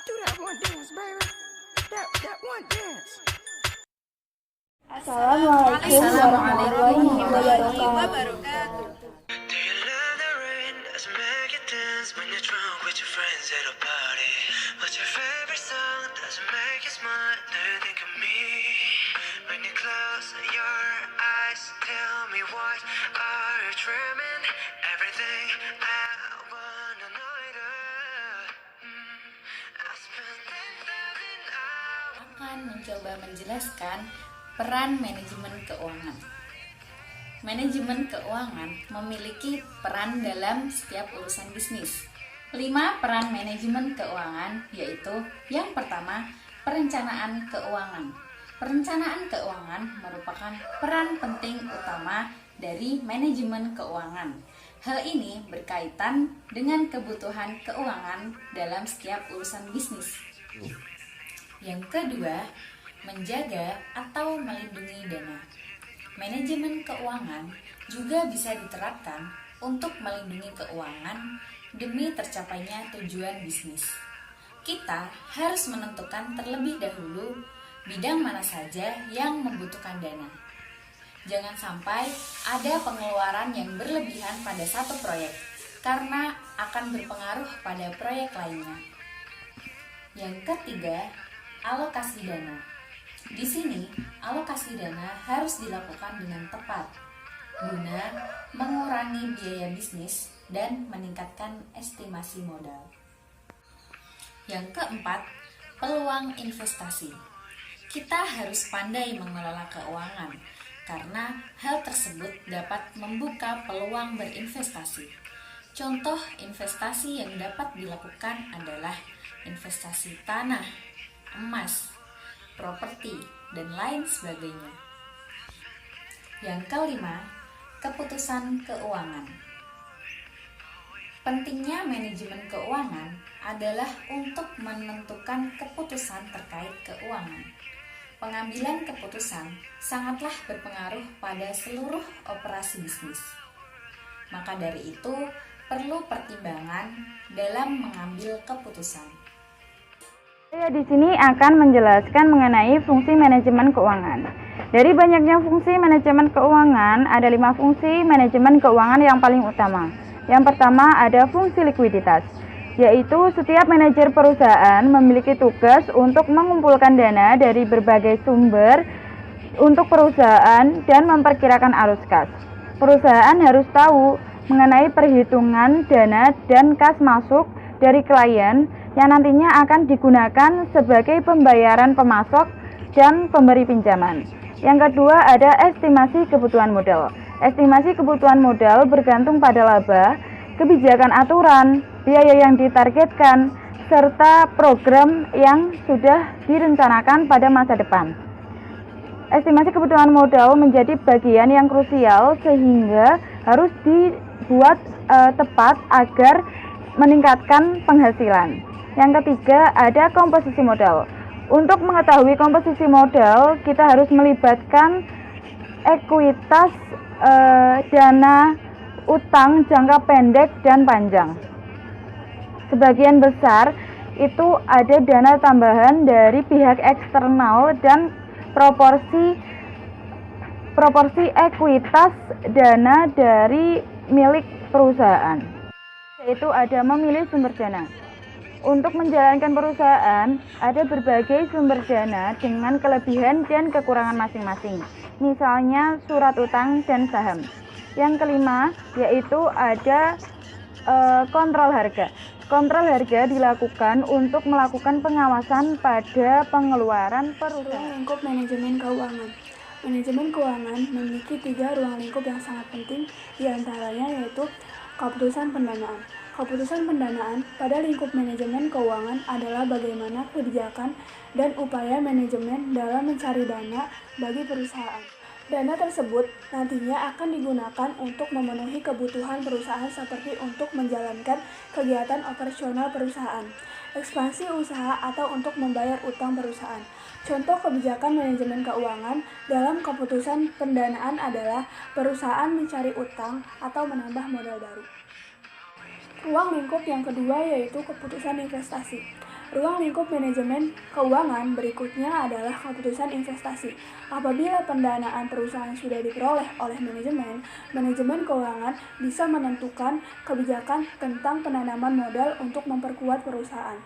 Do that one dance, baby. That one dance. Assalamualaikum warahmatullahi wabarakatuh. Do you love the rain? Does it make you dance when you're drunk with your friends at a party? What's your favorite song? Does it make you smile? Do you think of me? When you close your eyes, tell me what are you dreaming? Everything I wanna know it all. I spent 10,000 hours. Akan mencoba menjelaskan peran manajemen keuangan. Manajemen keuangan memiliki peran dalam setiap urusan bisnis. 5 peran manajemen keuangan yaitu: yang pertama, perencanaan keuangan. Perencanaan keuangan merupakan peran penting utama dari manajemen keuangan. Hal ini berkaitan dengan kebutuhan keuangan dalam setiap urusan bisnis. Yang kedua, menjaga atau melindungi dana. Manajemen keuangan juga bisa diterapkan untuk melindungi keuangan demi tercapainya tujuan bisnis. Kita harus menentukan terlebih dahulu bidang mana saja yang membutuhkan dana. Jangan sampai ada pengeluaran yang berlebihan pada satu proyek karena akan berpengaruh pada proyek lainnya. Yang ketiga, alokasi dana. Di sini, alokasi dana harus dilakukan dengan tepat guna mengurangi biaya bisnis dan meningkatkan estimasi modal. Yang keempat, peluang investasi. Kita harus pandai mengelola keuangan karena hal tersebut dapat membuka peluang berinvestasi. Contoh investasi yang dapat dilakukan adalah investasi tanah, emas, properti, dan lain sebagainya. Yang kelima, keputusan keuangan. Pentingnya manajemen keuangan adalah untuk menentukan keputusan terkait keuangan. Pengambilan keputusan sangatlah berpengaruh pada seluruh operasi bisnis. Maka dari itu, perlu pertimbangan dalam mengambil keputusan. Saya di sini akan menjelaskan mengenai fungsi manajemen keuangan. Dari banyaknya fungsi manajemen keuangan, ada 5 fungsi manajemen keuangan yang paling utama. Yang pertama ada fungsi likuiditas, yaitu setiap manajer perusahaan memiliki tugas untuk mengumpulkan dana dari berbagai sumber untuk perusahaan dan memperkirakan arus kas. Perusahaan harus tahu mengenai perhitungan dana dan kas masuk dari klien yang nantinya akan digunakan sebagai pembayaran pemasok dan pemberi pinjaman. Yang kedua ada estimasi kebutuhan modal. Estimasi kebutuhan modal bergantung pada laba, kebijakan aturan, biaya yang ditargetkan, serta program yang sudah direncanakan pada masa depan. Estimasi kebutuhan modal menjadi bagian yang krusial sehingga harus dibuat tepat agar meningkatkan penghasilan. Yang ketiga ada komposisi modal. Untuk mengetahui komposisi modal, kita harus melibatkan ekuitas dana utang jangka pendek dan panjang. Sebagian besar itu ada dana tambahan dari pihak eksternal dan proporsi ekuitas dana dari milik perusahaan. Yaitu ada memilih sumber dana. Untuk menjalankan perusahaan, ada berbagai sumber dana dengan kelebihan dan kekurangan masing-masing. Misalnya surat utang dan saham. Yang kelima, yaitu ada kontrol harga. Kontrol harga dilakukan untuk melakukan pengawasan pada pengeluaran perusahaan. Ruang lingkup manajemen keuangan. Manajemen keuangan memiliki 3 ruang lingkup yang sangat penting, diantaranya yaitu keputusan pendanaan. Keputusan pendanaan pada lingkup manajemen keuangan adalah bagaimana kebijakan dan upaya manajemen dalam mencari dana bagi perusahaan. Dana tersebut nantinya akan digunakan untuk memenuhi kebutuhan perusahaan seperti untuk menjalankan kegiatan operasional perusahaan, ekspansi usaha, atau untuk membayar utang perusahaan. Contoh kebijakan manajemen keuangan dalam keputusan pendanaan adalah perusahaan mencari utang atau menambah modal baru. Ruang lingkup yang kedua yaitu keputusan investasi. Ruang lingkup manajemen keuangan berikutnya adalah keputusan investasi. Apabila pendanaan perusahaan sudah diperoleh oleh manajemen, manajemen keuangan bisa menentukan kebijakan tentang penanaman modal untuk memperkuat perusahaan.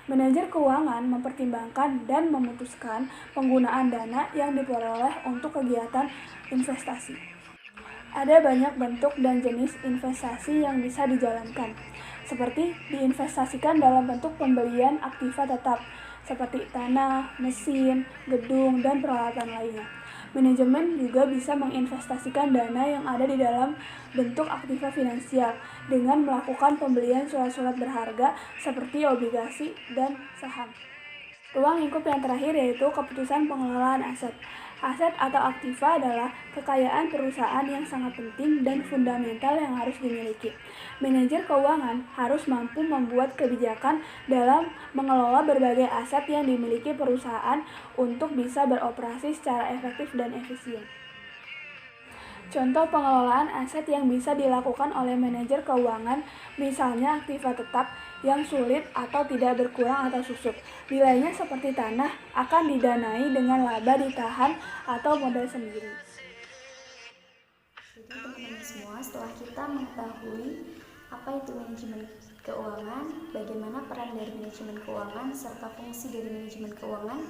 Manajer keuangan mempertimbangkan dan memutuskan penggunaan dana yang diperoleh untuk kegiatan investasi. Ada banyak bentuk dan jenis investasi yang bisa dijalankan, seperti diinvestasikan dalam bentuk pembelian aktiva tetap, seperti tanah, mesin, gedung, dan peralatan lainnya. Manajemen juga bisa menginvestasikan dana yang ada di dalam bentuk aktiva finansial dengan melakukan pembelian surat-surat berharga seperti obligasi dan saham. Ruang lingkup yang terakhir yaitu keputusan pengelolaan aset. Aset atau aktiva adalah kekayaan perusahaan yang sangat penting dan fundamental yang harus dimiliki. Manajer keuangan harus mampu membuat kebijakan dalam mengelola berbagai aset yang dimiliki perusahaan untuk bisa beroperasi secara efektif dan efisien. Contoh pengelolaan aset yang bisa dilakukan oleh manajer keuangan, misalnya aktiva tetap yang sulit atau tidak berkurang atau susut. Nilainya seperti tanah akan didanai dengan laba ditahan atau modal sendiri. Jadi teman-teman semua, setelah kita mengetahui apa itu manajemen keuangan, bagaimana peran dari manajemen keuangan, serta fungsi dari manajemen keuangan,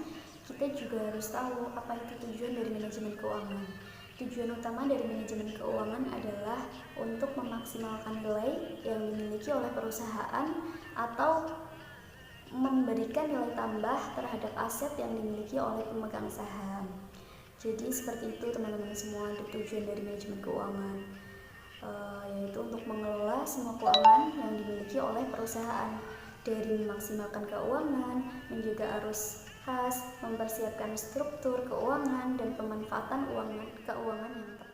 kita juga harus tahu apa itu tujuan dari manajemen keuangan. Tujuan utama dari manajemen keuangan adalah untuk memaksimalkan nilai yang dimiliki oleh perusahaan atau memberikan nilai tambah terhadap aset yang dimiliki oleh pemegang saham. Jadi seperti itu teman-teman semua untuk tujuan dari manajemen keuangan, yaitu untuk mengelola semua keuangan yang dimiliki oleh perusahaan, dari memaksimalkan keuangan, menjaga arus kas, mempersiapkan struktur keuangan, dan pemanfaatan keuangan yang tepat.